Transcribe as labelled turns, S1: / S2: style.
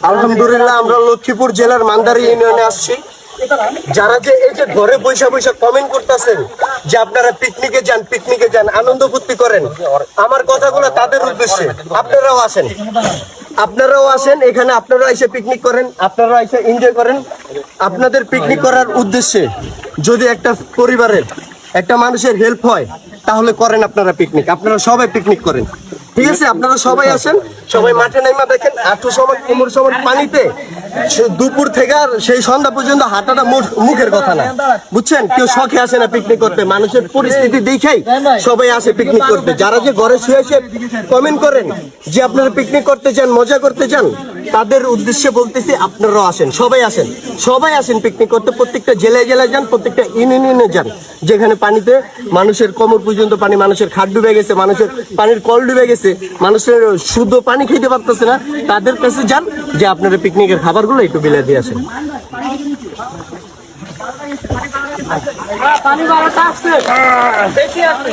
S1: আলহামদুলিল্লাহ আমরা লক্ষ্মীপুর জেলার মান্দারি ইউনিয়নে আসছি। যারা যে এই যে ঘরে বৈশা বৈশা কমেন্ট করতেছেন যে আপনারা পিকনিকে যান আনন্দ ফুর্তি করেন, আমার কথাগুলো তাদের উদ্দেশ্যে। আপনারাও আসেন এখানে, আপনারাও এসে পিকনিক করেন, আপনারাও এসে এনজয় করেন। আপনাদের পিকনিক করার উদ্দেশ্যে যদি একটা পরিবারের একটা মানুষের হেল্প হয় তাহলে করেন আপনারা পিকনিক, আপনারা সবাই পিকনিক করেন, ঠিক আছে? আপনারা সবাই আসেন, সবাই মাঠে নাইমা দেখেন আঁটু সমান কোমর সমান পানিতে দুপুর থেকে আর সেই সন্ধ্যা পর্যন্ত হাঁটাটা মুখের কথা না, বুঝছেন? কেউ শখে আসে না পিকনিক করতে, মানুষের পরিস্থিতি দেখেই সবাই আসে পিকনিক করতে। যারা যে ঘরে শুয়ে শুয়ে কমেন্ট করেন যে আপনারা পিকনিক করতে চান, মজা করতে চান, তাদের উদ্দেশ্যে বলতেছি আপনারাও আসেন, সবাই আসেন পিকনিক করতে। প্রত্যেকটা জেলায় যান, প্রত্যেকটা ইউনিয়নে যান যেখানে পানিতে মানুষের কোমর পর্যন্ত পানি, মানুষের খাট ডুবে গেছে, মানুষের পানির কল ডুবে গেছে, মানুষের শুদ্ধ পানি খেতে পারতেছে না, তাদের কাছে যান যে আপনারা পিকনিকের খাবারগুলো একটু বিলে দিয়ে আসেন। পানি বাড়াটা আসছে বেশি আছে।